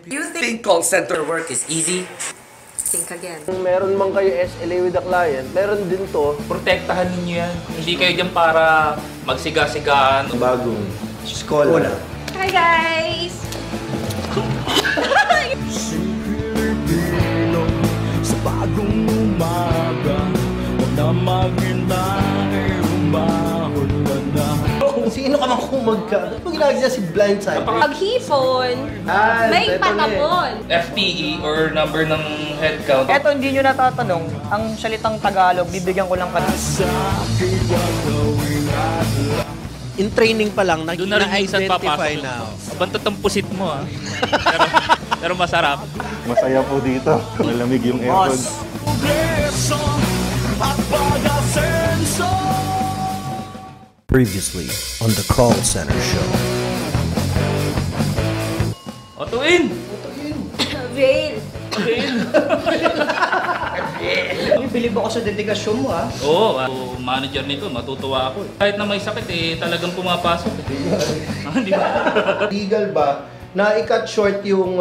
You think call center work is easy? Think again. Kung meron man kayo SLA with the client, meron din to. Protektahan ninyo yan. Hindi kayo dyan para magsiga-sigaan. Bagong skola. Hi guys! Sa bagong umaga, huwag na maghintay, umahon ka na. Sino ka makumag ka? Ano ginagawa niya si Blindside? Paghipon, may patapon. FTE or number ng headcount. Eto, hindi nyo natatanong. Ang salitang Tagalog, bibigyan ko lang ka. In training pa lang, Doon na rin minsan na-identify papasok. na. Abantot ang pusit mo ah. pero masarap. Masaya po dito. Malamig yung aircon. Previously on the call center show. Otuin! Veil. Bilib ako sa dedikasyon mo, ha? Oo, manager nito, matutuwa ako. Kahit na may sakit talagang pumapasok. Di ba? Legal ba na i-cut short yung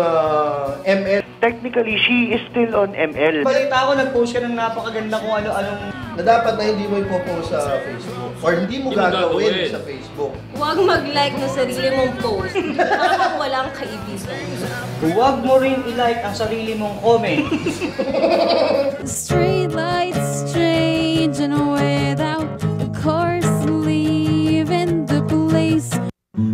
ML? Technically, she is still on ML. Balita ko, nag-post ka ng napakaganda kung ano-anong... Na dapat na hindi mo ipopost sa Facebook or hindi mo gagawin sa Facebook. Huwag mag-like ng sarili mong post. Parang walang kaibigan. Huwag mo rin i-like ang sarili mong comment. Street lights strange in a way that of course leaving the place.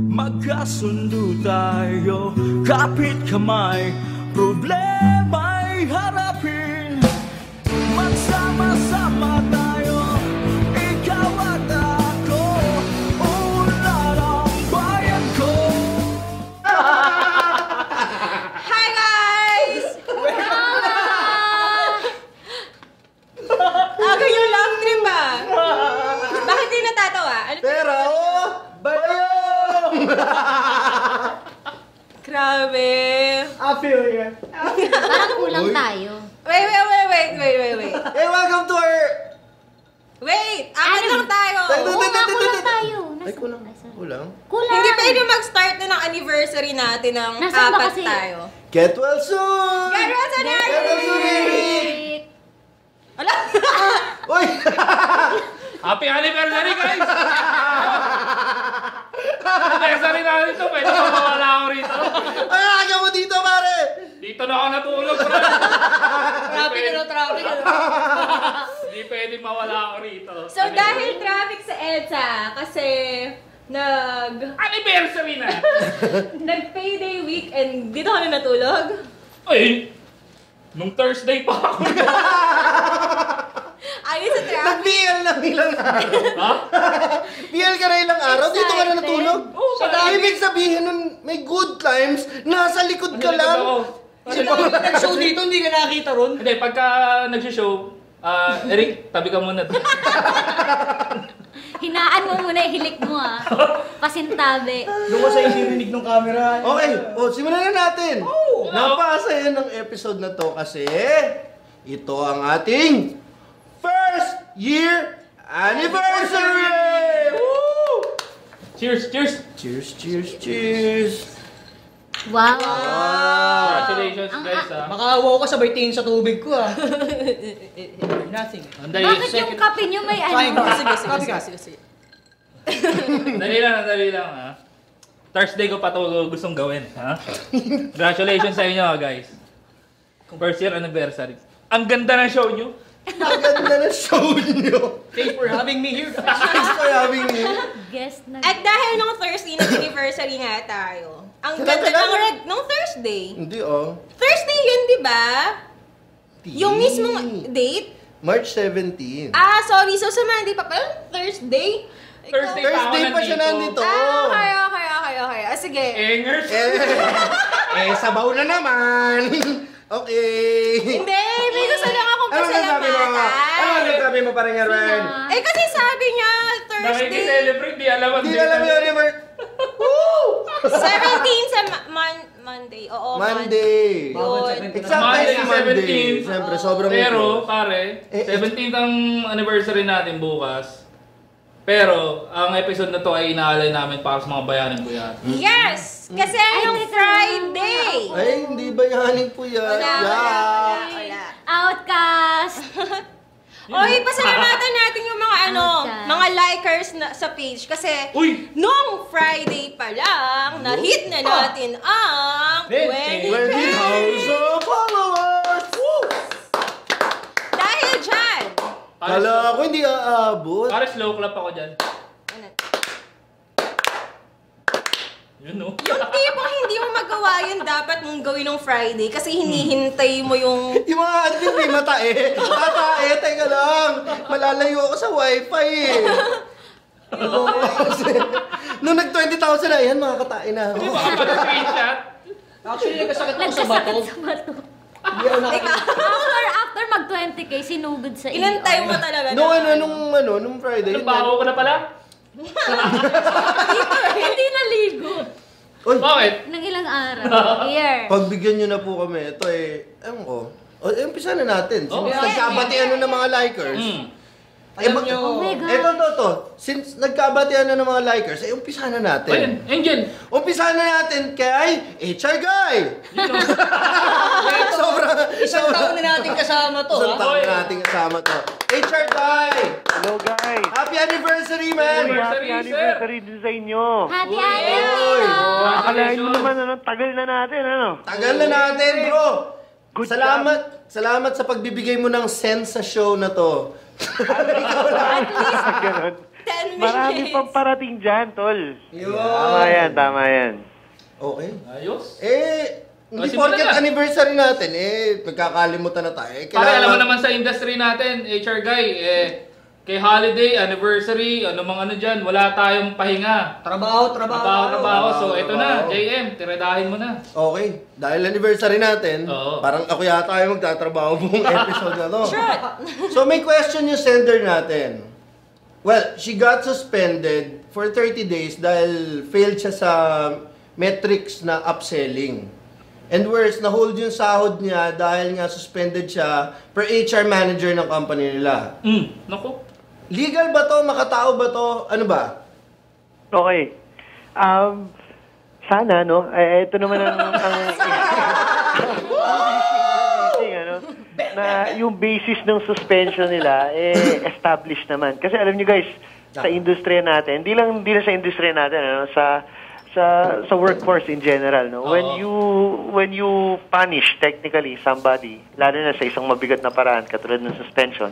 Magkasundo tayo, kapit kamay, problema'y harapin. Magsama-sama tayo, ikaw at ako, ulan ang bayan ko. Hi guys! Aga yung love trip ah! Bakit di natatawa? Pero, bayong! Grabe! I feel you. Parang kulang tayo. Wait. Hey, welcome to our... Wait! Apat lang tayo! Oo nga, kulang tayo. Ay, kulang. Kulang? Kulang. Hindi pwede mag-start na ng anniversary natin ng Nasaan ba apat kasi? tayo. Get well soon! Get well soon, Get well soon, baby! Wala! Uy! Happy anniversary guys! Anniversary natin ito, pwede ka mawala ako rito. Ay, aga mo dito, pare! Dito na ako natulog, bro. Traffic. Hindi pwede mawala ako rito. So dahil traffic sa EDSA, kasi Anniversary na! nag-payday week and dito ka na natulog? Ay! Nung Thursday pa ako. Ayun sa traffic. Nag-BL na ilang araw. Ha? BL ka na ilang araw? Dito ka na natulog? Oo, So, ibig sabihin nun, may good times, nasa likod ka lang. Sino ka nag-show dito, hindi ka nakita ron? Hindi, pagka nag-show, Eric, tabi ka muna. Hinaan mo muna yung hilik mo, ha? Pasintabi. Doon ko sa isirinig ng camera. Okay, simulan na natin. Napakasaya ng episode na to kasi ito ang ating first year anniversary! Woo! Cheers, cheers! Cheers! Wow. Congratulations guys ha. Makaawa ka sabay tingin sa tubig ko, ha? Nothing. Anday, Bakit yung kape nyo may ano? Sige. Dali lang ha. Thursday ko pa ito gustong gawin ha. Congratulations sa inyo guys. First year anniversary. Ang ganda ng show nyo. Ang ganda ng show nyo. Thanks for having me here. Thanks for having me. Guest na. At dahil nung Thursday nag-anniversary nga tayo, ang ganda nung Thursday. Hindi Thursday yun, di ba? Yung mismong date? March 17. Sorry. So sa Monday pa pala, Thursday? Thursday Pa siya nandito. Okay. Sige. Engers. Sabaw na naman. Okay. Hindi, may gusto lang akong pasalamatan. Ano sabi mo parang Arwen? Kasi sabi niya, Thursday. Nakikiselebrate, di alam ang Hindi alam yun, River. Woo! 17 sa Monday. Oo, Monday. Yun. Exactly si Monday. 17. Siyempre, sobrang Pero, pare, 17th ang anniversary natin bukas. Pero, ang episode na to ay inaalay namin para sa mga bayanin ko yan. Yes! Kasi yung Friday! Ay, hindi bayanin po yan. Wala. Outcast! Oy, pasalamatan natin yung mga mga likers sa page kasi nung Friday pa lang, na-hit na natin ang 20,000 followers! Dahil dyan! Kala ko hindi aabot. Para slow clap ako dyan. Yun, no? Yung tipong hindi mo magawa yun, dapat mong gawin ng Friday kasi hinihintay mo yung... Yung mga admin may matae. Teka lang. Malalayo ako sa wifi eh. Nung nag-20,000 na, yan mga katae na. Screenshot. Actually, nagkasakit ako sa bato. After mag 20k, sinugod sa iyo. Inantay mo talaga. Nung Friday. Anong baho ko na pala? Hindi naligo. Uy, Bakit? Nang ilang araw. Year. pagbigyan nyo na po kami. Ito ewan ko. Umpisa na natin. Since nagkabatian ng mga likers. Alam nyo, Oh my God. Ito. Since nagkabatian na ng mga likers, umpisa na natin. Ayun, Angel. Umpisa na natin kay HR Guy! isang taon na natin kasama to, Isang ha? taon na natin kasama to. HR Guy! Hello guys! Happy anniversary, man! Happy anniversary din sa inyo! Happy Oy! anniversary! Akalain mo naman, tagal na natin, Tagal na natin, bro! Salamat sa pagbibigay mo ng sense sa show na to. Ganon. 10 minutes. Marami pang parating dyan, tol. Tama yan. Okay. Ayos. Hindi simulan porket na. anniversary natin, magkakalimutan na tayo. Para alam mo naman sa industry natin, HR Guy, kay holiday, anniversary, mga dyan, wala tayong pahinga. Trabaho. So, ito na, JM, tiradahin mo na. Okay. Dahil anniversary natin, parang ako yata ay magtatrabaho buong episode na to. So may question yung sender natin. Well, she got suspended for 30 days dahil failed siya sa metrics na upselling. And worse, na-hold yung sahod niya dahil nga suspended siya per HR manager ng company nila. Naku. Legal ba to? Makatao ba to? Ano ba? Okay. Sana, no? Ito naman ang na yung basis ng suspension nila, established naman. Kasi alam niyo guys, sa industriya natin, hindi lang sa industriya natin, sa workforce in general, no? When you punish technically somebody, lalo na sa isang mabigat na paraan katulad ng suspension,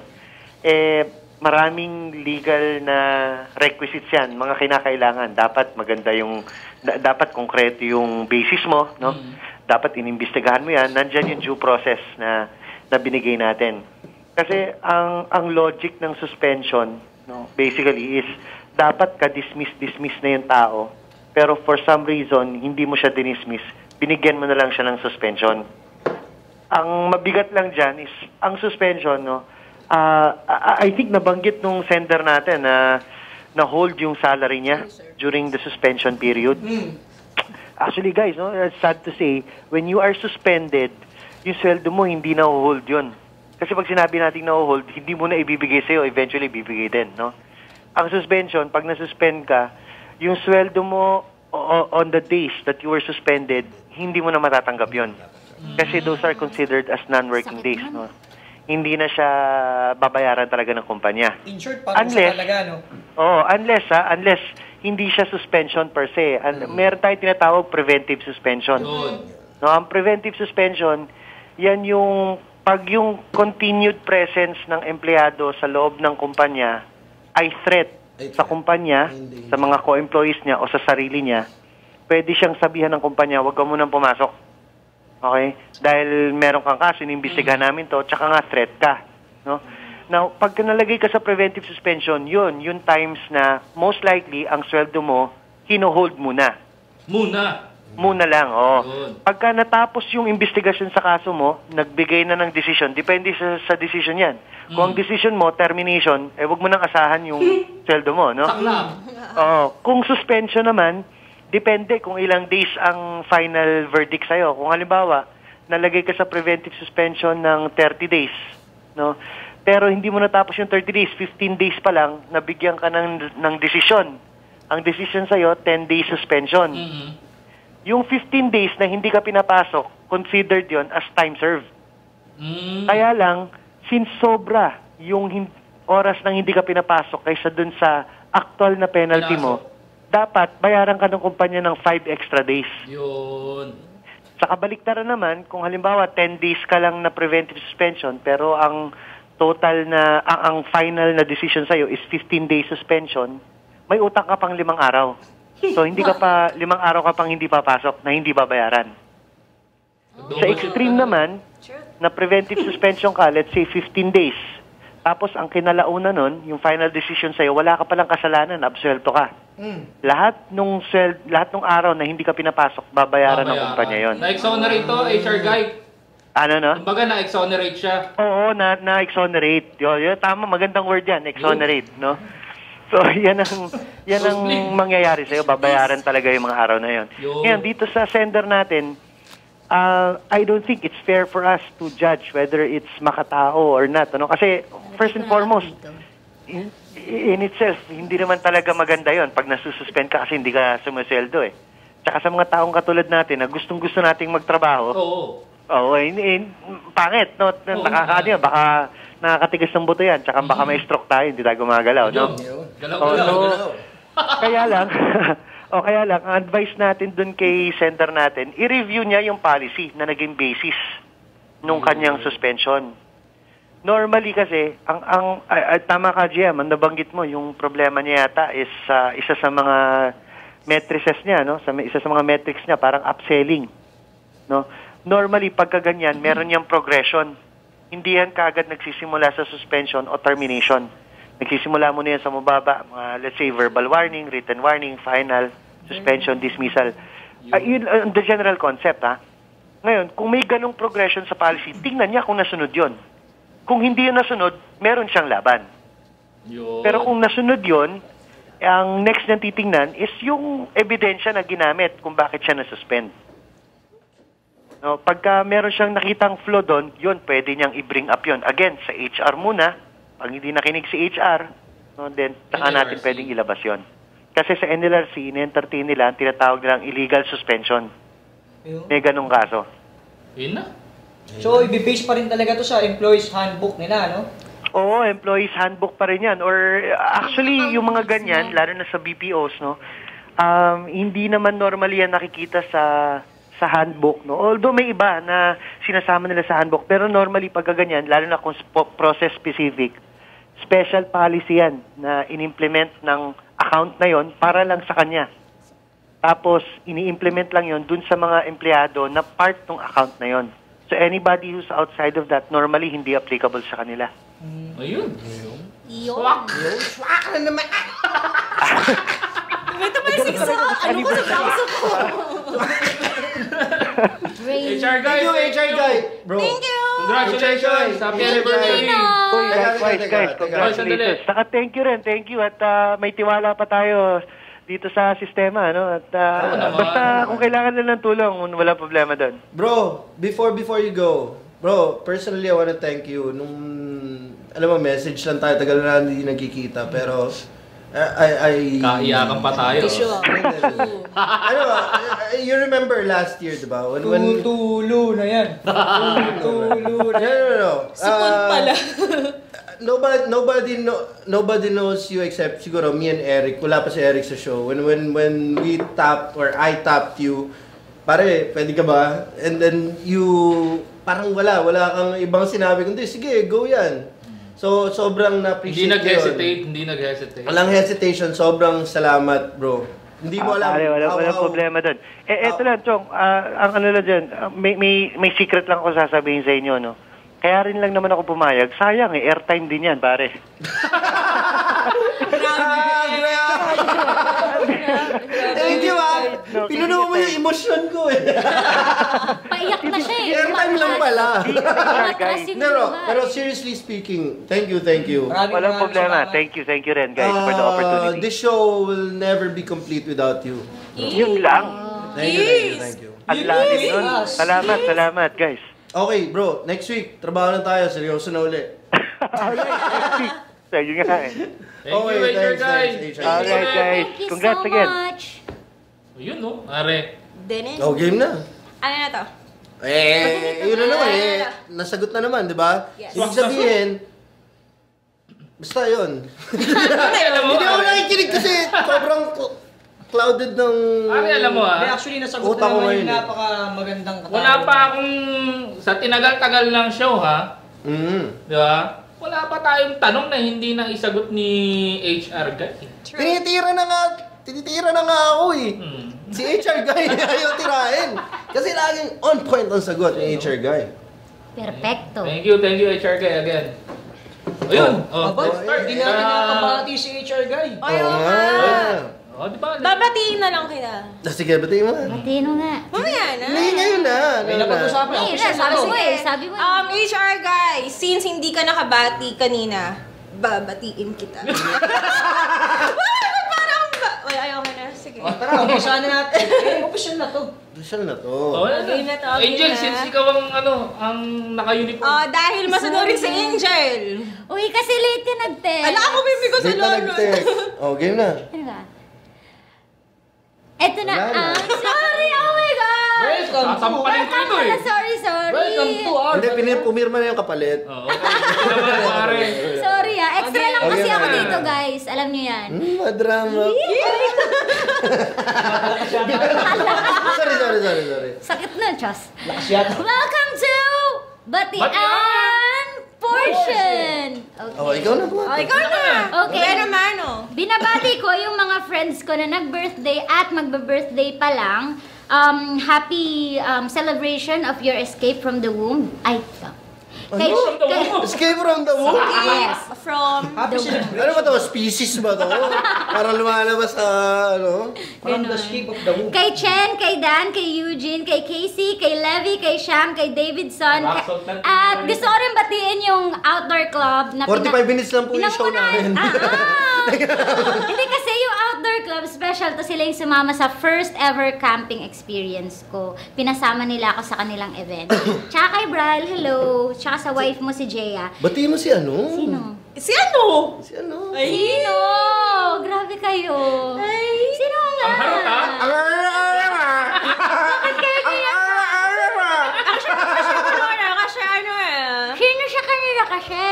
maraming legal na requisites yan, mga kinakailangan. Dapat maganda dapat konkreto yung basis mo, no? Dapat inimbestigahan mo yan. Nandyan yung due process na binigay natin. Kasi ang logic ng suspension, no, basically is dapat ka-dismiss na yung tao, pero for some reason, hindi mo siya dinismiss. Binigyan mo na lang siya ng suspension. Ang mabigat lang dyan is, ang suspension, no, I think nabanggit nung sender natin na hold yung salary niya during the suspension period. Actually guys, no, it's sad to say, when you are suspended, yung sweldo mo hindi na-hold yun. Kasi pag sinabi natin na-hold, hindi mo na ibibigay sa'yo, eventually ibibigay din, no? Ang suspension, pag na-suspend ka, yung sweldo mo on the days that you were suspended, hindi mo na matatanggap yun. Kasi those are considered as non-working days, no? Hindi na siya babayaran talaga ng kumpanya. Insured pa sa talaga, no? Unless hindi siya suspension per se. Meron tayong tinatawag preventive suspension. No, ang preventive suspension, yan yung pag yung continued presence ng empleyado sa loob ng kumpanya ay threat sa kumpanya, sa mga co-employees niya o sa sarili niya, pwede siyang sabihan ng kumpanya, huwag ka munang pumasok. Okay? Dahil meron kang kaso, inimbestigahan namin to, tsaka nga threat ka. No? Now, pag nalagay ka sa preventive suspension, yung times na most likely ang sweldo mo, hino-hold muna. Muna lang, Pagka natapos yung investigasyon sa kaso mo, nagbigay na ng decision, depende sa decision yan. Kung ang decision mo, termination, wag mo nang asahan yung sweldo mo, no? Kung suspension naman, depende kung ilang days ang final verdict sa'yo. Kung halimbawa, nalagay ka sa preventive suspension ng 30 days, no? pero hindi mo natapos yung 30 days, 15 days pa lang, nabigyan ka ng desisyon. Ang decision sa'yo, 10 days suspension. Yung 15 days na hindi ka pinapasok, considered yon as time served. Kaya lang, since sobra yung oras nang hindi ka pinapasok kaysa dun sa actual na penalty mo, dapat bayaran ka ng kumpanya ng 5 extra days. Yun. Sa kabaliktaran naman, kung halimbawa 10 days ka lang na preventive suspension, pero ang total na, ang final na decision sa'yo is 15 days suspension, may utang ka pang 5 araw. So, hindi ka pa, 5 araw ka pang hindi papasok na hindi babayaran. Sa extreme naman, na preventive suspension ka, let's say 15 days, tapos ang kinalauna nun, yung final decision sa'yo, wala ka palang kasalanan, absuelto ka. Lahat nung araw na hindi ka pinapasok, babayaran ng kumpanya yon. Na-exonerate to, HR guy. Ano no? Kumbaga na-exonerate siya. Oo, na-exonerate. Yun, tama, magandang word yan, exonerate, no? So, yan ang mangyayari sa'yo, babayaran talaga yung mga araw na yon. Ngayon, dito sa sender natin, I don't think it's fair for us to judge whether it's makatao or not. Ano? Kasi, first and foremost, in itself, hindi naman talaga maganda yon pag nasususpend ka kasi hindi ka sumusweldo eh. Tsaka sa mga taong katulad natin na gustong-gusto nating magtrabaho, pangit, no? Baka nakakatigas ng buto yan, tsaka baka may stroke tayo, hindi tayo gumagalaw, no? Galaw. Kaya lang, ang advice natin dun kay sender natin, i-review niya yung policy na naging basis nung kanyang suspension. Normally kasi, tama ka, GM, ang nabanggit mo, yung problema niya yata is isa sa mga matrices niya, no? Isa sa mga metrics niya, parang upselling. No? Normally, pagka ganyan, meron niyang progression. Hindi yan kaagad nagsisimula sa suspension o termination. Nagsisimula muna yan sa mababa, let's say verbal warning, written warning, final, suspension, dismissal. Yun the general concept, ha? Ngayon, kung may ganong progression sa policy, tingnan niya kung nasunod yon. Kung hindi yun nasunod, meron siyang laban. Pero kung nasunod yon, ang next na titingnan is yung ebidensya na ginamit kung bakit siya nasuspend. No, pagka meron siyang nakitang flaw doon, yun, pwede niyang i-bring up yun. Again, sa HR muna. Pag hindi nakinig si HR, no, then saka natin pwedeng ilabas yon. Kasi sa NLRC, in-entertain nila, tinatawag nilang illegal suspension. May ganung kaso. Yun na. So, i-base pa rin talaga to sa employees handbook nila, no? Oo, employees handbook pa rin yan. Or actually, yung mga ganyan, lalo na sa BPOs, no, hindi naman normally yan nakikita sa handbook, no? Although may iba na sinasama nila sa handbook, pero normally pag ganyan, lalo na kung process specific, special policy yan na in-implement ng account na yon para lang sa kanya. Tapos, ini-implement lang yon dun sa mga empleyado na part ng account na yon. So, anybody who's outside of that, normally hindi applicable sa kanila. Ayun. Swak na naman. Ito ba yung siksa? Ano ba sa kaso ko? HR guy. Thank you, HR guy. Bro. Thank you. Congratulations. Happy anniversary. Likewise, guys. Congratulations. Saka thank you rin. Thank you. At may tiwala pa tayo dito sa sistema, no? At basta kung kailangan na ng tulong, wala problema doon. Bro, before you go, bro, personally I wanna thank you. Alam mo, message lang tayo, tagal na hindi nagkikita, pero Kaiyakan pa tayo. You remember last year, diba? Tutulo na yan. Tutulo na yan. No. Sipon pala. Nobody knows you except siguro me and Eric. Wala pa si Eric sa show. When we tapped or I tapped you, pare, pwede ka ba? And then you parang wala kang ibang sinabi kundi sige, go yan. So sobrang na-appreciate Hindi nag-hesitate. Walang hesitation, sobrang salamat, bro. Hindi mo alam. Walang problema doon. Eto lang, Chong, ang ano lang dyan, may secret lang ako sasabihin sa inyo, no? Kaya rin lang naman ako pumayag. Sayang airtime din yan, pare. Thank you, pinuno mo yung emosyon ko eh. Paiyak na siya eh. Airtime lang pala. Guys. Pero seriously speaking, thank you. Walang problema. Thank you rin, guys, for the opportunity. This show will never be complete without you. Yun lang. Thank you. Ang lalim nun. Salamat, guys. Okay, bro. Next week, trabaho na tayo. Seryoso na uli. So, yun nga eh. Thank you, HR guys. Alright, guys. Thank you Congrats so again. much. Yun, no? Are. Dennis. Oh, game na. Ano na to? Yun na naman nasagot na naman, di ba? Yes. Ibig sabihin, basta yun. Alam mo, Hindi ako Are. nakikinig kasi sobrang clouded ng... Are, alam mo Hindi, actually, nasagot Utak ko na naman ngayon yung eh. napakamagandang katanungan. Wala pa akong, sa tinagal-tagal ng show, ha? Di ba? Wala pa tayong tanong na hindi na isagot ni HR guy. Tinitira na nga ako eh. Si HR guy ayaw tirahin. Kasi laging on point ang sagot ni HR guy. Perfecto. Thank you, HR guy again. Ayun. Let's start. Hindi natin nakabati si HR guy. Oo nga. Di ba? Babatiin na lang kita. Sige, batiin mo. Matino nga. Mamaya na. Hindi, ngayon na. May napag-usapan. Hey, sabi mo eh. Sabi mo eh. HR guy, since hindi ka nakabati kanina, babatiin kita. Parang ayaw ka na. Sige. Tara, umpisa na natin. Official na to. Official na to. Okay na to. Angel, since ikaw ang naka-uniform. Dahil masunurin si Angel. Uy, kasi late ka nag-text. Ala, ako bibi ko sa Dito nag-text. Game na. Ano ba? Eto na. Wala na. Sorry, oh my God. Sasampalin ko ito eh. Sorry. Welcome to our... Hindi, pumirma na yung kapalit. Sorry extra lang kasi ako dito guys. Alam niyo yan. Madrama. Sorry. Sakit na, Chos. Lakas yata. Welcome to Batian Portion. Okay. Ikaw na po. Ikaw na. Okay. Pero mano. Binabati ko yung mga friends ko na nag-birthday at magbe-birthday pa lang. Happy celebration of your escape from the womb. Escape from the womb? Yes. From the womb. Ano ba to? Species ba to? Para lumalabas sa ano? From the escape of the womb. Kay Chen, kay Dan, kay Eugene, kay Casey, kay Levy, kay Sham, kay Davidson. At gusto ko rin batiin yung outdoor club na 45 minutes lang po yung show namin. Hindi kasi yung outdoor club, special to sila yung sumama sa first ever camping experience ko. Pinasama nila ako sa kanilang event. Tsaka kay Bral, hello. Tsaka sa wife mo si Jeya. Batiin mo si ano? Sino? Si ano? Si ano? Sino? Grabe kayo. Sino nga? Ang harot ha? Bakit kayo niya? Kasi ano Sino siya kanila kasi?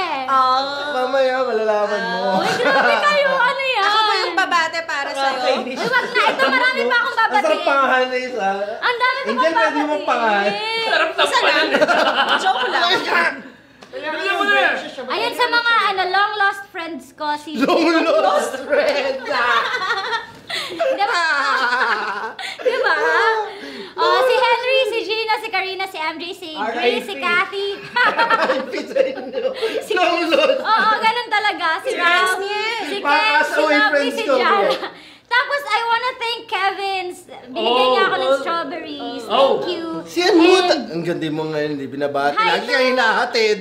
Mamaya, malalaman mo. Uy, grabe kayo. Ano yan? Ako ba yung babate para sa'yo? Uy, wag na. Ito, marami pa akong Ang sarap babatiin. pangahan na isa. Ang dami pa Angel, akong pwede mo pangahan. babatiin. Sarap sampalan. Joke lang. Ayan sa mga long lost friends ko, si... Long lost friend! Diba? Oh, si Henry, si Gina, si Karina, si MJ, si Grace, si Kathy. Long lost! Oo, ganun talaga. Si Ralph, si Ken, si Away Lovely, friends si ko, Jana. bro. Tapos, I wanna thank Kevin. Binigyan niya ako ng strawberries. Thank you. Si Anmut! Ang ganda mo ngayon, hindi binabati. Hi, Lagi kayo hinahatid.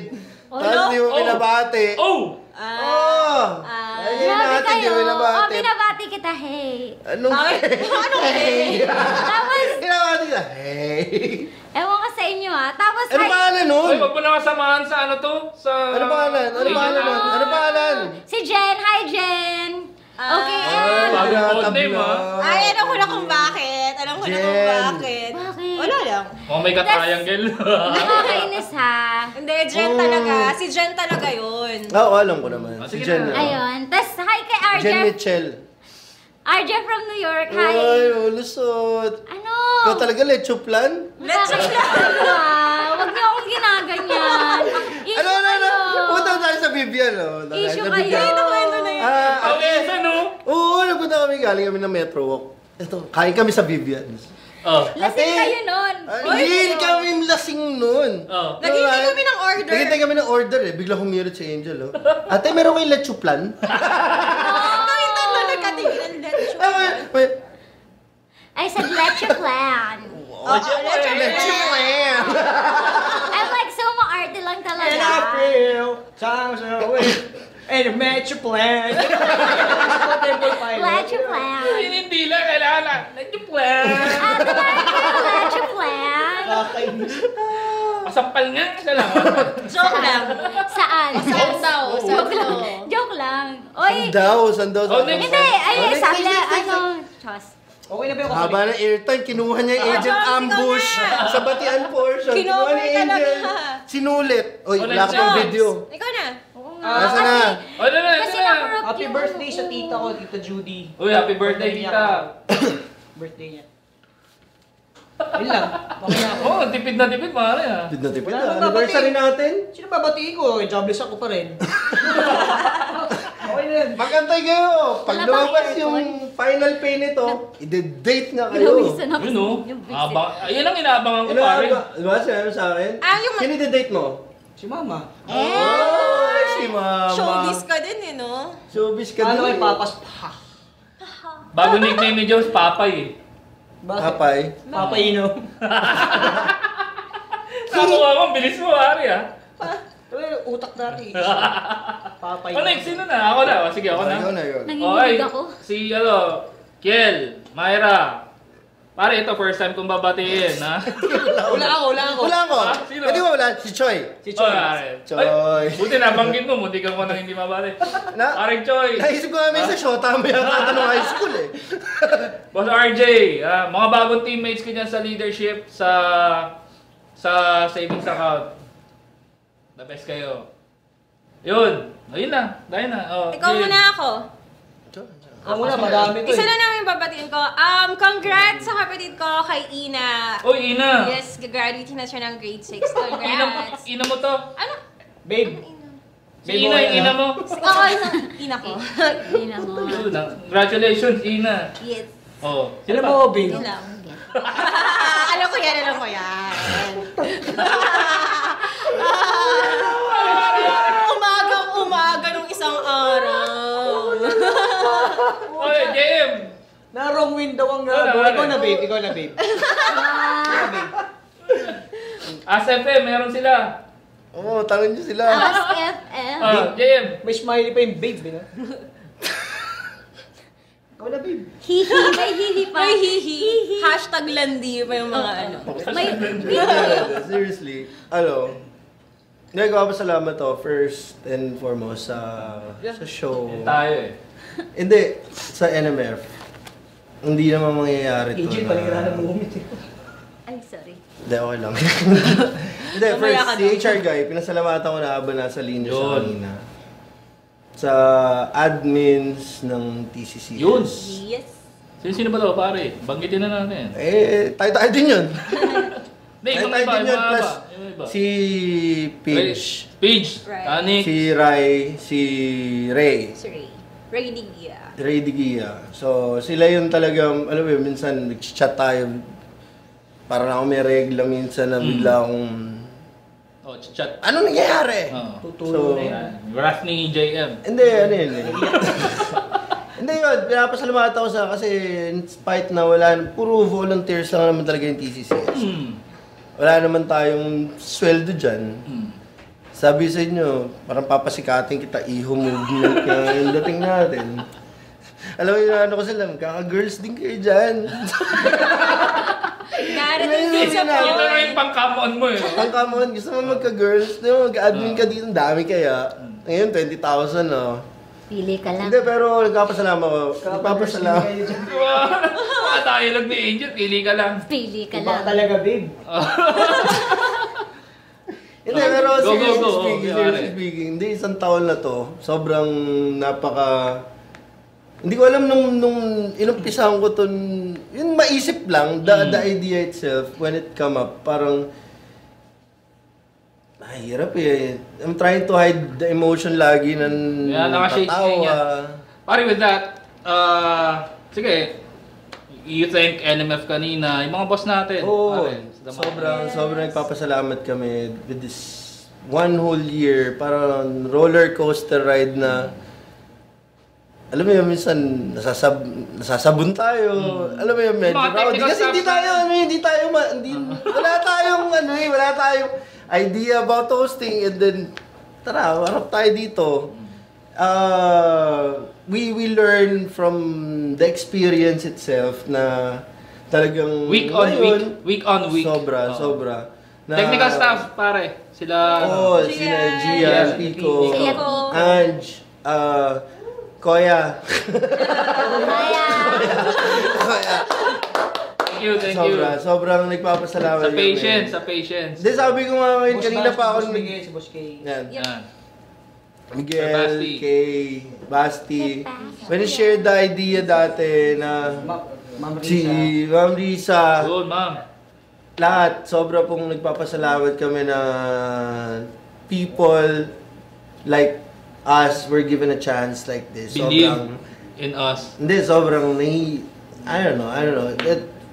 Tapos hindi mo binabati. Lagi Grabe hinahatid, hindi mo kayo. binabati. Binabati kita, hey. Anong hey? Tapos, Binabati ka, hey. ewan ko sa inyo Tapos, Ano pangalan nun? Uy, wag mo na kasamahan sa ano to? Sa... Ano pangalan? Ano pangalan? Si Jen. Hi, Jen. Okay, and... Bagong code name ha? Ay, alam ko na kung bakit. Alam ko na kung bakit. Bakit? Wala lang. May ka-triangle. Nakakainis ha. Hindi, Jen talaga. Si Jen talaga yun. Oo, alam ko naman. Si Jen. Ayun. Tapos, hi kay RJ. Jen Mitchell. RJ from New York. Hi. Ay, lusot. Ano? Ikaw talaga, lecho plan? Huwag niyo akong ginaganyan. Ano? Punta tayo sa Vivian, no? Issue kayo. Kwento na yun. Okay, ano? Oo, nagpunta kami, galing kami ng Metro Walk. Ito, kain kami sa Vivian. Lasing kayo nun. Hindi kami lasing nun. Naghintay kami ng order. Naghintay kami ng order eh. Bigla humirot si Angel, oh. Ate, meron kayong lecho plan? Kami tatlo nagkatingin ng lecho. I said, let you plan. Lecho plan! I'm like, so maarte lang talaga. And I feel times away. And match your plan. Let you plan. Hindi lang, kailangan na. Let you plan. Let you plan. Sampal nga, isa lang. Joke lang. Saan? Saan daw? Joke lang. Joke lang. Oy. Saan daw? Hindi, ay, sabi na, Chos. Okay na ba yung haba ng airtime, kinuha niya yung Agent Ambush sa Batian portion. Kinuha ni Angel. Sinulit. Oy, wala ka pang video. Ikaw na. Nasa na? Kasi na-corrupt Happy birthday sa tita ko, Tita Judy. Uy, happy birthday, tita. Birthday niya. Yun lang. Okay na ako. Oo, tipid na tipid, pare ah. Tipid na tipid Wala na. nang Anniversary natin. Sino babatiin ko? Jobless ako pa rin. Okay na yun. Magantay kayo. Pag lumabas yung final pay nito, i-date na kayo. Yun o. Yan ang inaabangan ko, pare. Diba sinabi sa akin? Sino i-date mo? Si Mama. Oh, si Mama. Showbiz ka din eh, no? Showbiz ka din. Ano kay Papas? Bago nickname ni Jones, Papay eh. Papay? Papayino. Nakuha mo, bilis mo, pare ah. Utak dati. Papay. Oh, next, sino na? Ako na. Sige, ako na. Nanginginig ako. Si, Kiel, Myra. Pare, ito, first time kong babatiin, ha? Wala ako. Sino? Pwede mo wala? Si Choi. Ay, buti nabanggit mo, munti ka ko nang hindi mabati. Pare, Choi. Naisip ko namin sa shota mo yata ng high school eh. Boss RJ, mga bagong teammates ko dyan sa leadership, sa savings account. The best kayo. Yun. Ayun na. Dahil na. Ikaw muna ako. Ako muna, madami to Isa na namin babatiin ko. Congrats sa kapatid ko kay Ina. Oy, Ina. Yes, gagraduate na siya ng grade 6. Congrats. Ina mo to. Ano? Babe. Si Ina, yung ina mo. Oo, Ina ko. Ina mo. Congratulations, Ina. Yes. Oh. Sino mo, Babe? Yun lang. Alam ko yan. Umaga nung isang araw. Oy, JM! Na wrong window ang gagawin. Ikaw na, babe. Ask FM, meron sila. Oo, tangan nyo sila. Ask FM. JM. May smiley pa yung babe, eh. Ikaw na, babe. Hihi, may hihi pa. May hihi. Hashtag landi pa yung mga ano. May Seriously, nagpapasalamat to first and foremost sa show. Tayo eh. Hindi, sa NMF. Hindi naman mangyayari to. Agent, palingirahan mo umit eh. Ay, sorry. Hindi, okay lang. Hindi, first, si HR guy, pinasalamatan ko na habang nasa linya siya kanina. Sa admins ng TCC. Yun! Yes. Sino ba to, pare? Banggitin na natin. Tayo din yun. Hindi, yung iba, plus si Peach. Right. Si Rai, si Ray. Si Ray. Ray Digia. Ray Digia. So, sila yung talagang, alam mo yun, minsan nag-chat tayo. Para na ako may regla minsan na bigla akong... chat. Ano nangyayari? So, wrath ni JM. Hindi, ano yun eh. Hindi yun, pinapasalamatan ako sa kasi in spite na puro volunteers lang naman talaga yung TCCS. Wala naman tayong sweldo dyan. Sabi sa inyo, parang papasikatin kita, iho movement na yung dating natin. Alam mo yung ano ko sila, kaka-girls din kayo dyan. Darating din sa po. Ito na yung pang-come-on mo eh. Pang-come on, gusto mo magka-girls, mag-admin ka dito, dami kaya. Ngayon, 20,000 no. Pili ka lang. Hindi, pero nagpapasalamat ko. Nagpapasalamat. Mga dialogue ni Angel, pili ka lang. Pili ka Iba lang. talaga, babe. Hindi, pero seriously Go. speaking, hindi isang taon na to, sobrang napaka... Hindi ko alam nung inumpisahan ko to, yun maisip lang, the idea itself, when it come up, parang... Hirap eh. I'm trying to hide the emotion lagi ng nakatawa. Pare with that, sige, you thank NMF kanina, yung mga boss natin. Oo, sobrang nagpapasalamat kami with this one whole year. Parang roller coaster ride na, alam mo yun, minsan nasasabon tayo. Alam mo yun, medyo rowdy. Kasi wala tayong idea about hosting, and then tara, harap tayo dito. We learn from the experience itself na talagang week on week. Sobra. Technical staff, pare. Sila... sila Gian, Pico, Ange, Koya. Thank you. Sobrang nagpapasalamat. Sa patience. Hindi, sabi ko nga ngayon, kanina pa ako... Si Boss K. Yan. Miguel, Kay, Basti. When he shared the idea dati na si Ma'am Risa. Good, ma'am. Lahat, sobra pong nagpapasalamat kami na people like us were given a chance like this. Believe in us. Hindi, sobrang I don't know.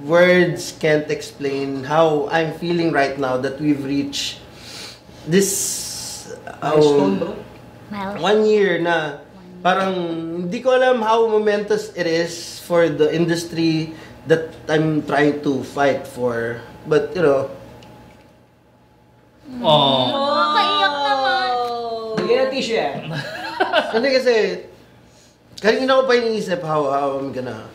Words can't explain how I'm feeling right now that we've reached this milestone, bro. 1 year na parang hindi ko alam how momentous it is for the industry that I'm trying to fight for. But, you know. Kaiyak naman. Bigyan na tissue yan. Hindi kasi, kanina ko pa iniisip how I'm gonna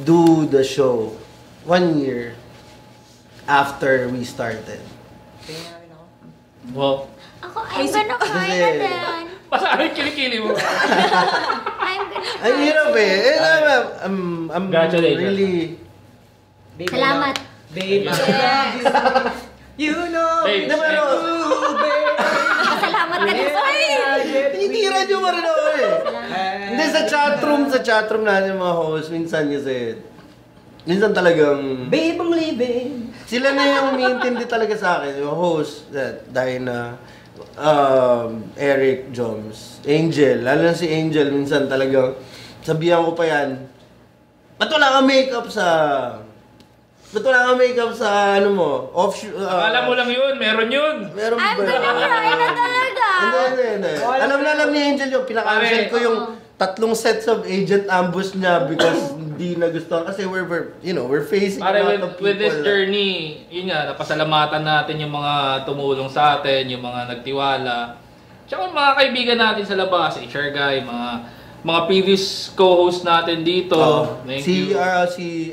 do the show 1 year after we started. Wow. Ako, I'm gonna cry na din. Basta ay kilikili mo. I'm gonna cry. Ang hirap eh. I'm really... Salamat. Babe, you know, Babe, Salamat ka din. Tinitira nyo pa rin ako eh. Hindi, sa chatroom natin mga host, minsan kasi, minsan talagang... Babe, I'm leaving. Sila na yung umiintindi talaga sa akin. Yung host, dahil na Eric, Joms, Angel. Lalo na si Angel, minsan talagang sabihan ko pa yan, ba't wala kang makeup sa... Ba't wala kang makeup sa ano mo? Akala mo lang yun, meron yun. Meron ba? I'm gonna cry na talaga. Hindi. Alam ni Angel yung pinaka-cancel ko yung 3 sets of Agent Ambush niya because hindi nagustuhan. Kasi we're facing a lot of people. With this journey, yun nga, napasalamatan natin yung mga tumulong sa atin, yung mga nagtiwala. Tsaka yung mga kaibigan natin sa labas, HR guy, mga previous co-host natin dito. Si Ella, si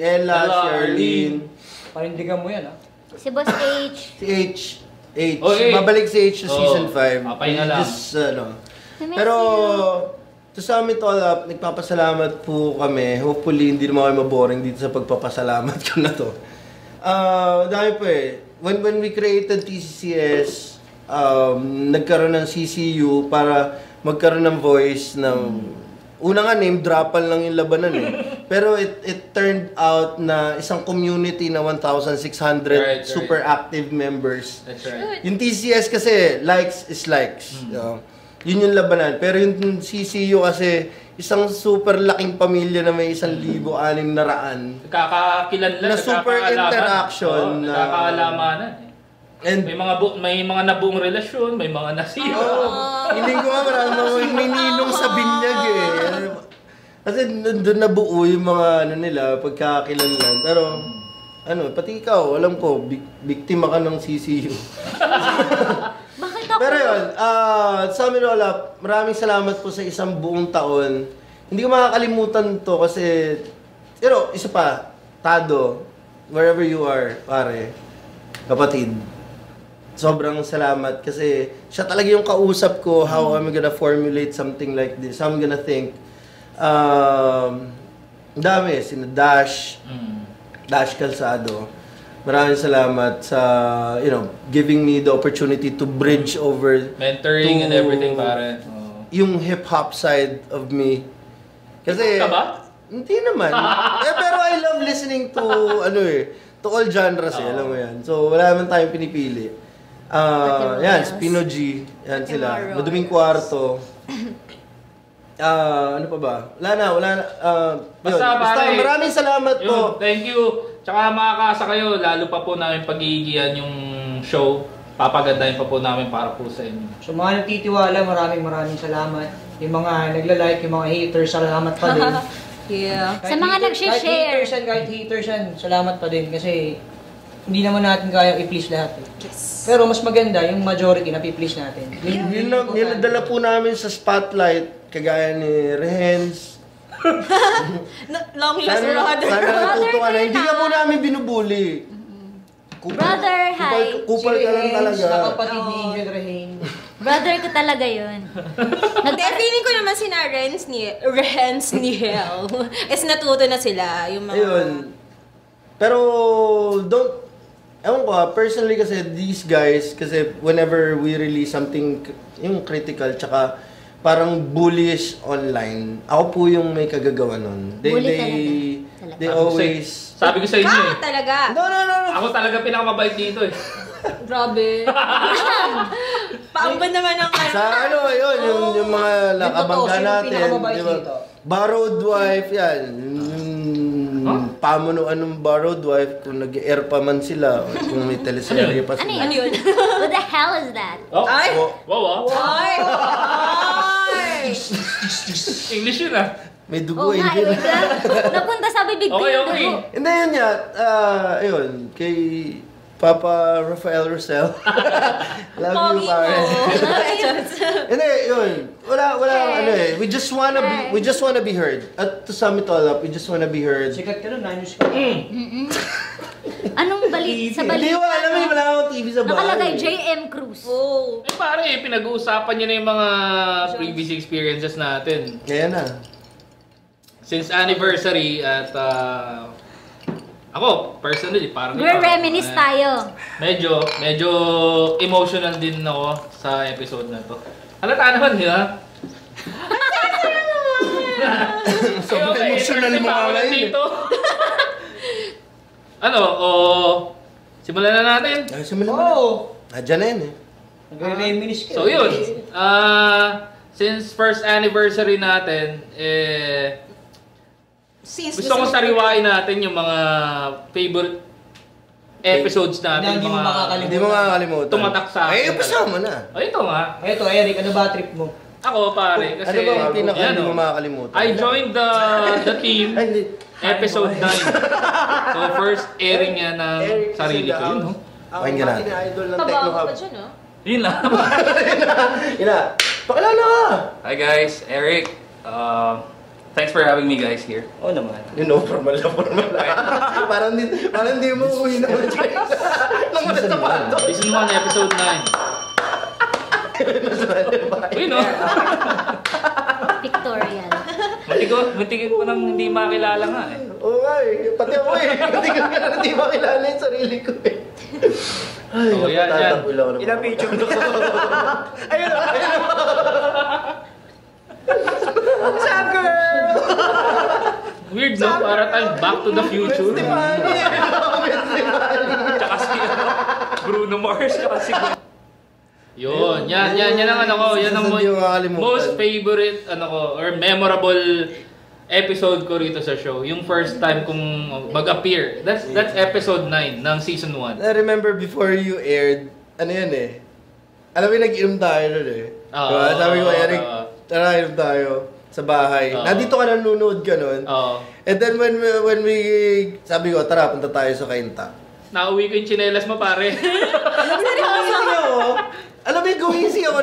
Arlene. Panindigan mo yan, ha? Si Boss H. Si H. Babalik si H sa season 5. Papahinga lang. Pero, to sum it all up, nagpapasalamat po kami. Hopefully, hindi naman kayo maboring dito sa pagpapasalamat ko na to. Dami po eh. When we created TCCS, nagkaroon ng CCU para magkaroon ng voice ng... Una nga, name dropan lang yung labanan eh. Pero it turned out na isang community na 1,600 super active members. That's right. Yung TCS kasi, likes is likes. Yun yung labanan. Pero yung CCU kasi, isang super laking pamilya na may 1,600. Nagkakakilanlan, na super interaction. Nagkakaalamanan. And may mga nabuong relasyon, may mga nasira. Hiling ko nga marami may ninong sa binyag eh. Kasi doon nabuo yung mga nila, pagkakakilanlan. Pero, pati ikaw, alam ko, biktima ka ng CCU. Bakit ako? Pero yun, sa amin all maraming salamat po sa isang buong taon. Hindi ko makakalimutan to kasi, isa pa, Tado, wherever you are, pare, kapatid. Sobrang salamat kasi siya talaga yung kausap ko how I'm gonna formulate something like this. How I'm gonna think. Dami, sina Dash, Dash Calzado. Maraming salamat sa, giving me the opportunity to bridge over mentoring and everything, pare. Yung hip-hop side of me. Kasi, ka ba? Hindi naman. Pero I love listening to, to all genres alam mo yan. So, wala naman tayong pinipili. Yan, Spino G. Yan sila. Maduming Kwarto. Ano pa ba? Wala na. Basta maraming salamat po. Thank you. Tsaka makakasa kayo, lalo pa po namin pag-iigihan yung show. Papagandahin pa po namin para po sa inyo. So mga nagtitiwala, maraming salamat. Yung mga nagla-like, yung mga haters, salamat pa din. Yeah. Sa mga nag-share. Kahit haters yan, salamat pa din. Kasi hindi naman natin kaya i-please lahat. Yes. Pero mas maganda yung majority na i-please natin. Niladala po namin sa spotlight, kagaya ni Rehens. Long lost brother. Sana natuto ka na. Hindi ka po namin binubuli. Brother, hi. Kupal ka lang talaga. Na kapatid ni Angel Rehain. Brother ko talaga yun. Hindi, feeling ko naman sina Renz ni Hell is natuto na sila. Yung mga... Ayun. Pero, ewan ko personally kasi these guys, kasi whenever we release something, yung critical, tsaka parang bullish online, ako po yung may kagagawa nun. They always... Sabi ko sa inyo eh. talaga. No. Ako talaga pinakamabait dito eh. Grabe. Paamba naman ang Sa yun, yung mga nakabangga natin, di ba? Borrowed wife, yan. Pamunuan ng borrowed wife, kung nag-air pa man sila, o kung may teleserye pa sila. Ano yun? What the hell is that? Ay! Wow. Ay! English yun ah. May dugo, hindi wait lang. Napunta sa bibig ko yung dugo. Hindi, yun nga. Ayun, kay Papa Rafael Rosel. Love you, pare. Hindi, yun. Wala, we just wanna be heard. At to sum it all up, we just wanna be heard. Sikat ka nun, 9 years ka. Anong balit sa balita? Hindi mo alam, wala akong TV sa bahay. Nakalagay JM Cruz. Oh. Eh pare, pinag-uusapan niyo na yung mga previous experiences natin. Kaya na. Since anniversary at ako, personally, parang Reminisce tayo. Medyo emotional din ako sa episode na to. Halata naman, di ba? Sobrang emotional mo nga ngayon. Simulan na natin. Simulan mo na. Nadyan na yun eh. Nagre-reminisce ka. So yun, since first anniversary natin, gusto kong sariwain natin yung mga favorite episodes natin. Hindi mo makakalimutan. Tumatak sa akin. Pasama na. Ito nga. Ito, Eric, ano ba trip mo? Ako pare, kasi... Ano ba ang pinaka hindi mo makakalimutan? I joined the team episode 9. So first airing niya ng sarili ko. Yun, no? Pakinggan natin. Idol ng Tabaho ka dyan, ha? Yun lang. Pakilala ka! Hi guys, Eric. Thanks for having me guys here. Oo naman. Formal na. Parang di mo uwi na ulit. Season 1, episode 9. Uy, no? Pictorial. Matigil ko nang hindi makilala nga eh. Oo nga eh. Pati ako eh. Matigil ka na hindi makilala yung sarili ko eh. Ay, yan. Ilang picture mo? Ayun na. What's up, girl? Weird, no? Para tayong Back to the Future. Tsaka si Bruno Mars, tsaka si... Yun, yan ang yan ang most favorite, or memorable episode ko rito sa show. Yung first time kong mag-appear. That's episode 9 ng season 1. I remember before you aired, ano yan eh. Alam mo, nag-inom tayo nun eh. Diba? Sabi ko, Eric, tara, inom tayo sa bahay. Nandito ka nanonood ka nun. And then when we, sabi ko, tara, punta tayo sa Kainta. Nauwi ko yung tsinelas mo, pare. Alam mo, gumising ako,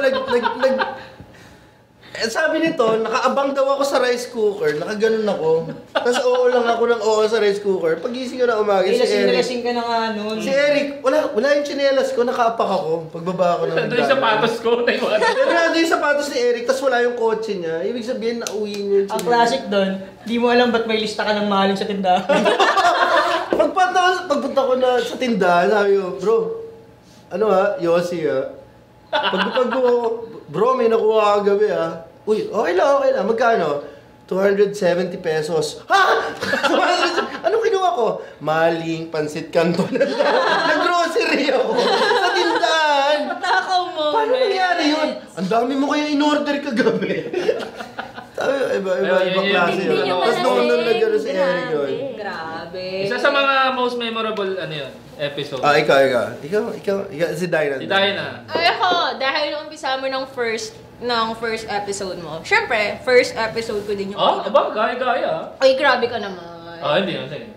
sabi nito, nakaabang daw ako sa rice cooker, nakaganon ako. Tapos oo lang ako ng oo sa rice cooker. Pagising ko na umaga, si Eric. Lasing ka na nga nun. Si Eric, wala yung tsinelas ko, nakaapak ako. Pagbaba ako ng doon yung sapatos ko, naiwan. Pero nandun yung sapatos ni Eric, tapos wala yung kotse niya. Ibig sabihin, nauwi niya yung Ang classic doon, di mo alam ba't may lista ka ng mahaling sa tindahan. Pagpunta ko na sa tindahan, sabi ko, bro, ano ha, Yossi ha. Pagpapag ko, bro, may nakuha ka gabi ha. Uy, okay lang. Magkano? 270 pesos. Ha? Anong kinuha ko? Maling pansit canton. Nag-grocery ako sa tindahan. Matakaw mo. Paano nangyari yun? Ang dami mo kaya in-order kagabi. Sabi, iba klase yun. Tapos noon nag-gano si Eric yun. Grabe. Isa sa mga most memorable episode. Ikaw, si Dinah. Si Dinah. Ay ako, dahil nung umpisa mo ng first episode mo. Siyempre, first episode ko din yung gaya. Ay, grabe ka naman. Hindi.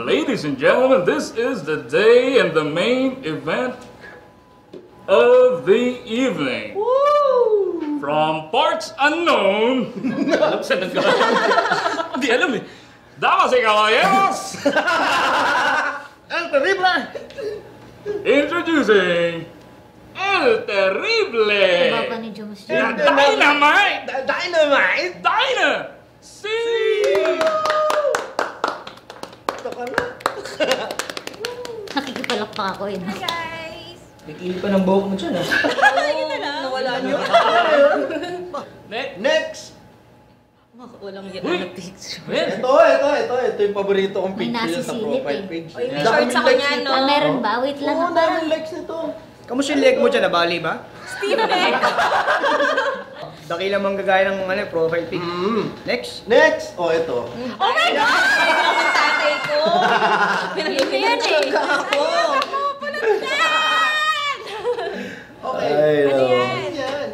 Ladies and gentlemen, this is the day and the main event of the evening. Woo! From parts unknown. Alam sa nagkakaroon. Hindi alam eh. Damas y caballeros, El Terrible! Introducing El Terrible! Baba ni Jomus. Dynamite! Dynamite! Dyna! See! Ito ka na. Nakikipalakpak ako yun. Hi guys! Nagkili pa ng buhok mo dyan ah. Yun na lang. Nawala niyo. Next! Walang yan na picture. Ito yung paborito kong May picture sa nasisilip profile eh. page. Oy, may shorts ako niyan, no? Ah, meron ba? Wait lang. Oo, daming likes nito. Kamusta yung leg mo dyan? Nabali ba? Steve Beck! Dakilang manggagaya ng profile pic. Next! Oh, ito. Oh my God! Ito ang tatay ko! Pinag-ibig ako! Okay. Ano yan?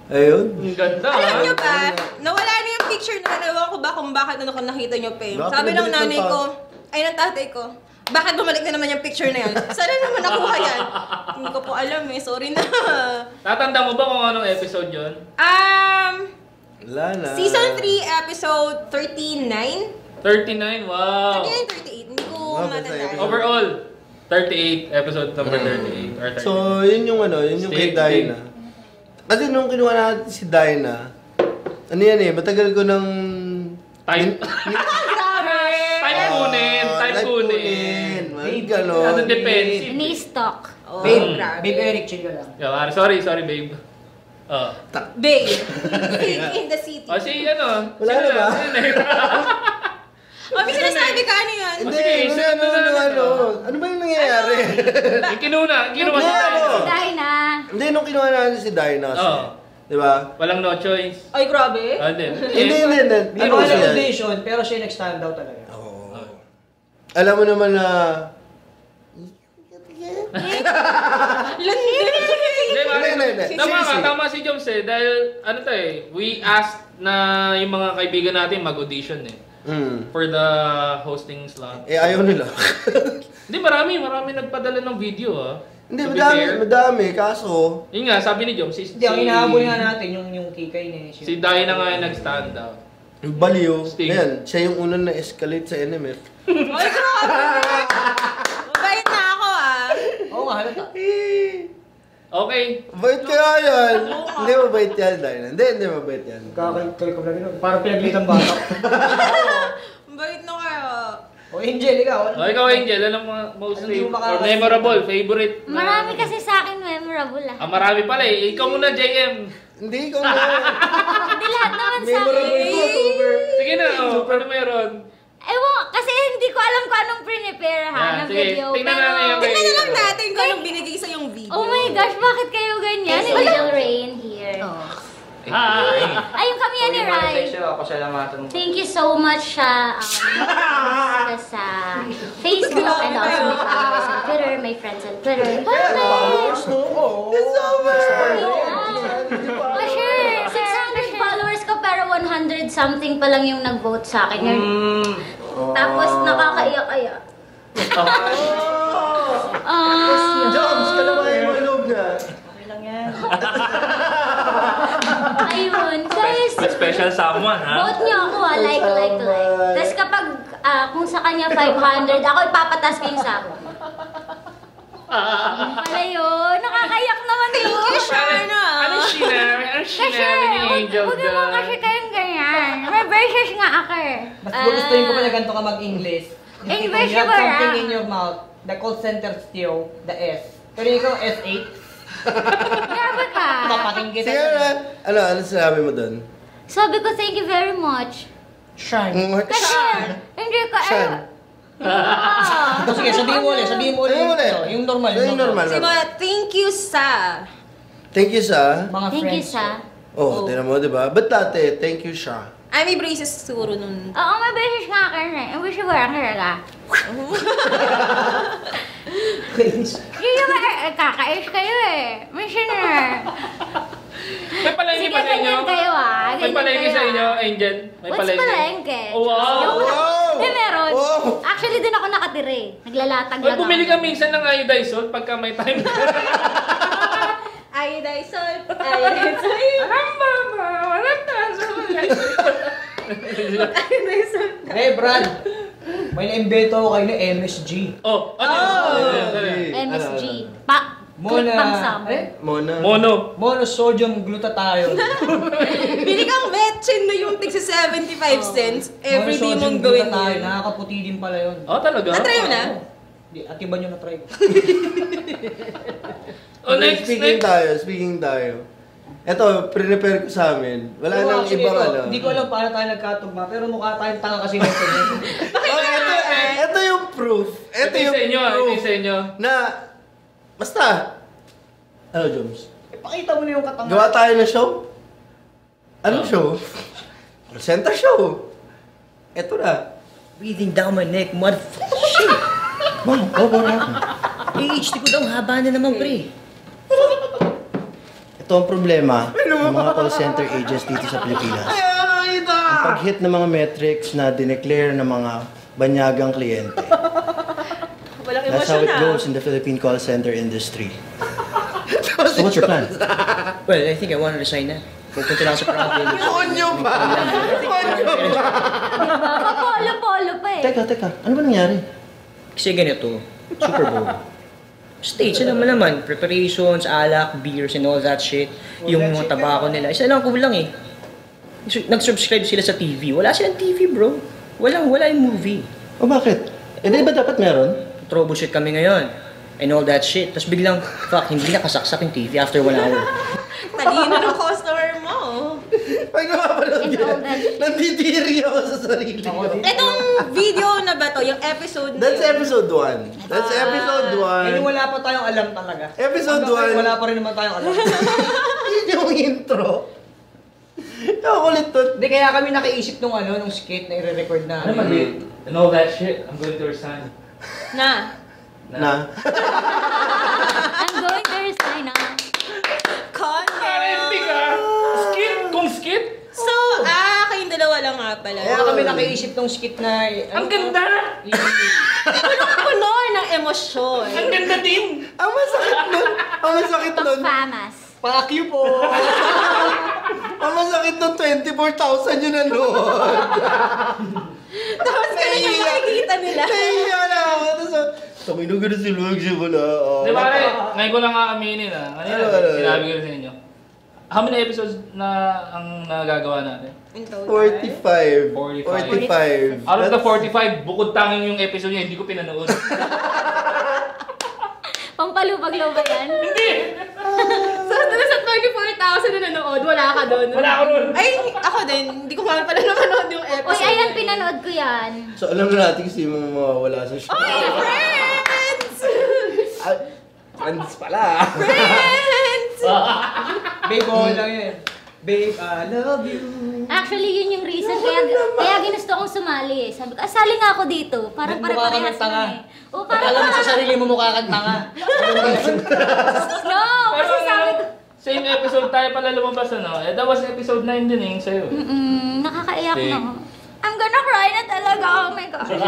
Ayun. Ang ganda. Alam nyo ba, nawala na yung picture na nawa ko ba kung bakit ano kung nakita nyo pa yun. Sabi ng nanay ko, ay ng tatay ko, bakit bumalik na naman yung picture na yan? Sana naman nakuha yan. Hindi ko po alam eh, sorry na. Tatanda mo ba kung anong episode yun? Wala na. Season 3, episode 39? 39, wow. 39, 38, hindi ko matandaan. Overall, 38, episode number 38. Or 38. So, yun yung yun yung kay Dyna. Kasi nung kinuha natin si Dyna, ano yan eh, matagal ko nang... Time kunin. Gano'n. Ano defensive? Ni-stock. Babe Eric, chill ka lang. Yeah, sorry babe. Babe, in the city. O si ano? Wala na ba? May sinasabi ka ano yan? Hindi, ano ba yung nangyayari? Yung kinuha si Dyna. Hindi, nung kinuha natin si Dyna. Di ba? Walang no choice. Ay, grabe. Hindi. Hindi mo alam audition, pero siya nag-stand out talaga. Alam mo naman na... Tama si Joms eh. Dahil, we asked na yung mga kaibigan natin mag-audition eh. For the hosting slot. Ayaw nila. Hindi, marami nagpadala ng video ah. Hindi, madami. Kaso... Yun nga, sabi ni Joms, Hindi, ang inahabol nga natin yung kikay ni... Si Dyna nga yung nag-stand out. Baliw. Ayan, siya yung unang na-escalate sa NMF. Ay, grabe! Mabait na ako ah. Oo nga, halata. Okay. Mabait kaya yan. Hindi mabait yan, Dyna. Hindi mabait yan. Kakalikol ko lang yun. Parang pinaglitan bata. Mabait na kayo. O Angel, ikaw. Ikaw Angel, anong most memorable, favorite? Marami kasi sa akin memorable ah. Marami pala eh. Ikaw muna, JM. Hindi, ikaw na. Hindi lahat naman sa akin. Sige na, ano meron? Ewan, kasi hindi ko alam kung anong prepare na video. Tingnan na lang natin kung anong binigay sa yung video. Oh my gosh, bakit kayo ganyan? Little Rain here. Hi! Ayun kami yan ni Rai. Thank you so much sa Facebook and also my followers on Twitter, my friends on Twitter. It's over! Sure, 600 followers ko pero 100 something pa lang yung nag-vote sa akin. Tapos nakakaiyak-aiyak. Jobs, kalabahin mo loob na. Okay lang yan. Ayun, guys. Special someone, ha? Vote niyo ako, like. Tapos kapag kung sa kanya 500, ako ipapatas ko yung sako. Pala yun, nakakaiyak naman yun. Thank you, Shana. Ano sinabi ni Angel? Huwag naman kasi kayong ganyan. May verses nga ako eh. Mas gustuhin ko pala ganito ka mag-English. English you have ba something in your mouth, the call center still, the S. Pero ikaw, S8. Grabe ka. Papating kita. Sige na. Ano sinabi mo doon? Sabi ko, thank you very much. Sean. Kasi, hindi ka, Sige, sabihin mo ulit. Yung normal. Yung normal. Thank you sa. Thank you sa? Mga thank you friends. sa. Oh, tinan mo, diba? Ba't dati, thank you siya? Ay, may braces siguro nun. Oo, may beses nga ka rin. Ang wish ko lang talaga. Hindi ba, kakais kayo eh. Mission na. May palengke ba sa inyo? Sige, kayo ah. May palengke sa inyo, Angel? May What's palengke? Oh, wow! Meron. Actually, din ako nakatira eh. Naglalatag lang ako. Bumili ka minsan ng iodizol pagka may time. Iodizol. Hey, Brad. May na-invento ako kayo na MSG. Oh, MSG. Monosodium glutathione. Pili kang vetchin na yung tig 75 cents. Everyday mong gawin yun. Nakakaputi din pala yun. Oh, talaga? Na-try mo na? Atiban nyo na-try ko. Speaking tayo. Ito, prepare ko sa amin. Wala nang ibang ano. Hindi ko alam paano tayo nagkatugma, pero mukha tayong tanga kasi nito. Ito yung proof. Ito yung proof na, basta, ano, Joms? Ipakita mo na yung katanga. Gawa tayo ng show? Anong show? Center show. Ito na. Breathing down my neck, motherfucker. Shit! Wow, AHT ko daw, haba na naman, pre. Ito ang problema ng mga call center agents dito sa Pilipinas. Ang pag-hit ng mga metrics na dineclare ng mga banyagang kliyente. Walang That's how it goes in the Philippine call center industry. So what's your plan? Well, I think I want to resign na. Pupunta lang sa province. Konyo pa! Polo pa eh. Teka. Ano ba nangyari? Kasi ganito, Super Bowl. Stage, alam mo naman, preparations, alak, beers, and all that shit. Yung mga tabako nila. Isa lang kulang eh. Nag-subscribe sila sa TV. Wala silang TV, bro. Wala yung movie. O bakit? Eh, di ba dapat meron? Troubleshoot kami ngayon. And all that shit. Tapos biglang, fuck, hindi nakasaksak yung TV after 1 hour. Talino ng customer mo. Pag napapanood yan, nandidiri ako sa sarili ko. Itong video na ba to? Yung episode na That's episode 1. That's episode 1. Pero wala pa tayong alam talaga. Episode 1. Wala pa rin naman tayong alam. Yun yung intro. Yung kulit to. Hindi, kaya kami nakaisip nung skit na i-record na. Ano man, and all that shit, I'm going to resign. Na. I'm going to resign na. Kanye. Skit? Kung skit? So, kayong dalawa lang nga pala. Kaya kami nakaisip nung skit na... Ang ganda! Puno ng emosyon. Ang ganda din! Ang masakit nun. Ang masakit nun. Famas. Fuck you po! Ang masakit nun, 24,000 yun nanood. Tapos ganun yung makikita nila. Nahiya na ako. Tapos, tangin na gano'n si Luwag siya pala. Di ba, ngayon ko lang aminin sinabi ko sa inyo. How many episodes na ang nagagawa natin? 45. Out of the 45, bukod tanging yung episode niya, hindi ko pinanood. Pampalubag-lubag yan? Hindi! So, sa 24,000 na nanood, wala ka doon. Wala ako doon. Ay, ako din. Hindi ko nga pala napanood yung episode. Uy, ayan, pinanood ko yan. So, alam na natin kasi yung mawawala sa show. Oy, friends! Friends pala. Friends! Babe, lang yun. Babe, I love you. Actually, yun yung reason kaya ginusto kong sumali eh. Sabi ko, sali nga ako dito. Parang pare-parehas tanga. na eh. O, parang Alam mo sa sarili mo mukha kang tanga. No, kasi sabi ko, same episode tayo pala lumabas, ano? Eh, that was episode 9 din eh, yung sa'yo. nakakaiyak na ako. I'm gonna cry na talaga, oh my God. Sige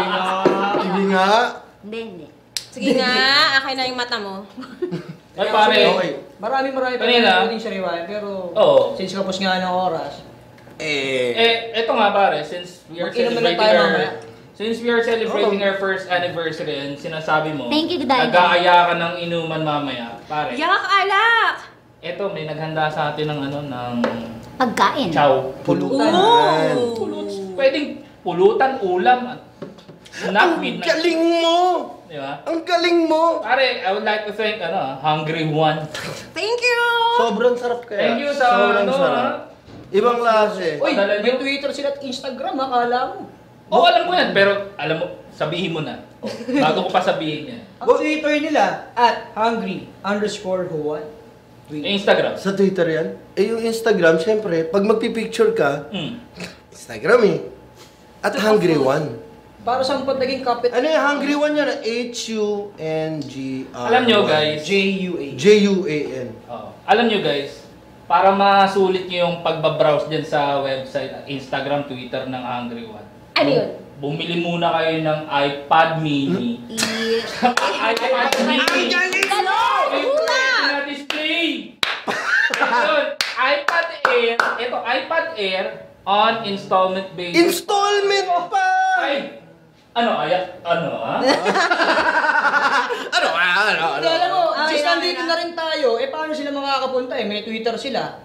nga. Hindi. Sige nga, akin na yung mata mo. Ay, pare. Marami pa Kanina. rin siya riwaya, pero since kapos nga ng oras. Eto nga pare, since we are celebrating our first anniversary and sinasabi mo, Thank you, Dad. nag-aaya ka ng inuman mamaya, pare. Yak, alak! Eto, may naghanda sa atin ng ng Pagkain. chow. Pulutan. Pwedeng pulutan, ulam, snack, Ang galing mo! Di ba? Ang galing mo! Pare, I would like to thank, Hungry One. Thank you! Sobrang sarap kaya. Thank you sa, Sobrang sarap. Ibang klase. Uy, Padala may nyo. Twitter sila at Instagram, akala mo. Alam ko yan, pero alam mo, sabihin mo na. Bago ko pa sabihin yan. Ang Twitter nila, at @hungry_huan. Instagram. Sa Twitter yan? Yung Instagram, syempre, pag magpipicture ka, Instagram eh. At Hungry One. Para sa naging kapit. Ano yung Hungry One yan? H-U-N-G-R. Alam nyo guys, J-U-A-N. Alam nyo guys, para masulit nyo yung pagbabrowse dyan sa website at Instagram, Twitter ng Hungry One. Ano yun? Bumili muna kayo ng iPad mini. iPad mini! Ang galing mo! Na display! iPad Air, iPad Air on installment basis. Installment pa! Ay, Ano? Hindi, alam mo, Okay, since okay, nandito na rin tayo, paano sila makakapunta May Twitter sila.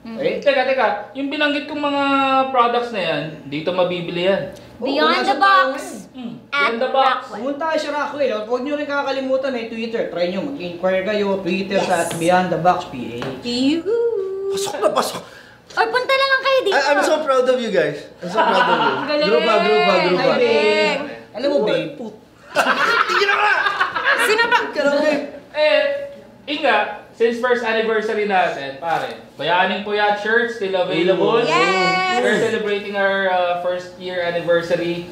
Teka. Yung binanggit kong mga products na yan, dito mabibili yan. Beyond the box. Beyond the box. Pumunta kayo sa Rockwell. Huwag nyo rin kakalimutan, may Twitter. Try nyo, mag-inquire kayo. Twitter sa Beyond the Box PH. Pasok na pasok. Or punta na lang kayo dito. I'm so proud of you guys. I'm so proud of you. Galing. Grupa. Hi, babe. Alam mo, babe. Tingin na ka! Sino ba? Inga, since first anniversary natin, pare, Bayaning Puyat shirts still available. Yes! We're celebrating our first year anniversary.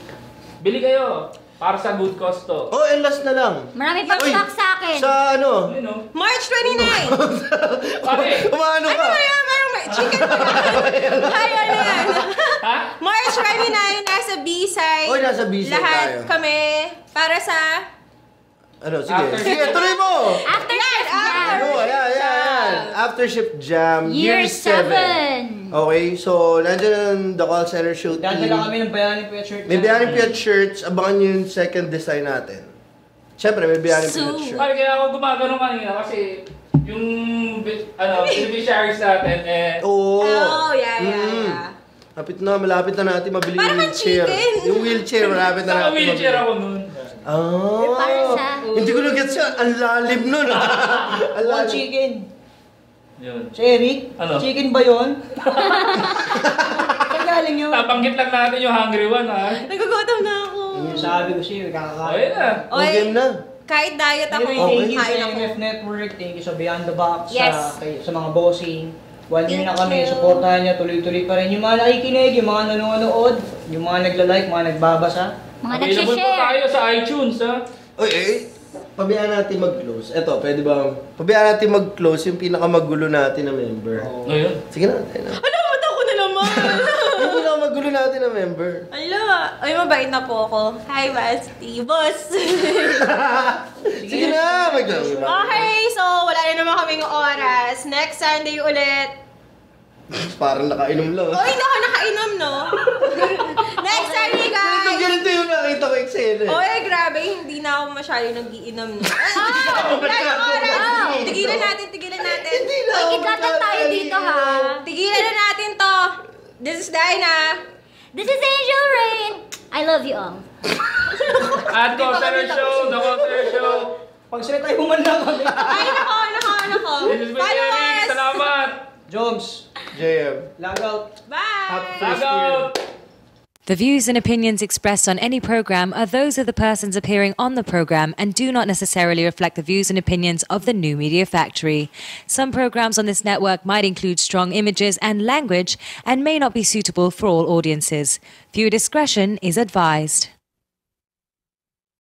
Bili kayo. Para sa good cause to. Oh, and last na lang. Marami pang stock sa akin. Sa ano? March 29! Pare! Kumano ka? Ano ba yan? Parang may chicken pa yan. Hi, ano yan? Ha? March 29, nasa B-side. Oy, nasa B-side Lahat tayo. kami para sa... Ano, sige. Sige, tuloy mo! Aftership Jam. Ano, ayan. Aftership Jam, Year 7. Okay, so nandiyan ang The Call Center Show team. Dadala kami ng Bayaning Puyat shirt. May Bayaning Puyat shirts. Abangan nyo yung second design natin. Siyempre, may Bayaning Puyat shirt. Pare, kaya ako gumagano kanina kasi yung beneficiaries natin Oh, yeah. Malapit na natin mabili yung Parang wheelchair. chicken. Yung wheelchair, malapit na natin mabili. wheelchair ako nun. Para sa... Hindi ko na-get siya. Ang lalim nun. Ang One lalim. chicken. Yun. Si Eric, Ano? chicken ba yun? Saan galing yun? Nabanggit lang natin yung Hungry One, ha? Nagugutom na ako. Sabi ko siya, kakakain. Ayun na. Okay na. Kahit diet ako, Anyway, thank you sa kain ako. MF Network, thank you sa Beyond the Box, Yes. sa mga bossing. 1 year na kami, Thank you. supportahan niya, tuloy-tuloy pa rin. Yung mga nakikinig, yung mga nanonood, yung mga nagla-like, mga nagbabasa. Mga Available po nag-share. tayo sa iTunes, ha? Pabayaan natin mag-close. Eto, pwede ba? Pabayaan natin mag-close yung pinakamagulo natin na member. Ngayon? Sige na, tayo na. Ano, ba't ako na naman? Yung pinakamagulo natin na member. Ala, ay mabait na po ako. Hi, Basti. Boss. Sige na, mag-close. Okay, so wala na naman kaming oras. Next Sunday ulit. Parang nakainom lang. Oh, hindi ako nakainom, no? Next Sunday, guys! Ganito yung nakita ko eksena. Oy, grabe, hindi na ako masyado nag-iinom, no? Wala yung oras! Tigilan natin. Hindi na. Uy, kidlatan tayo dito, ha? Tigilan na natin to. This is Dinah. This is Angel Rain. I love you all. At Call Center Show, The Call Center Show. Pag sila tayo bumanda kami. Ay, nako. This is Eric. Salamat. Joms. JM. Log out. Bye! Log out. The views and opinions expressed on any program are those of the persons appearing on the program and do not necessarily reflect the views and opinions of the New Media Factory. Some programs on this network might include strong images and language and may not be suitable for all audiences. Viewer discretion is advised.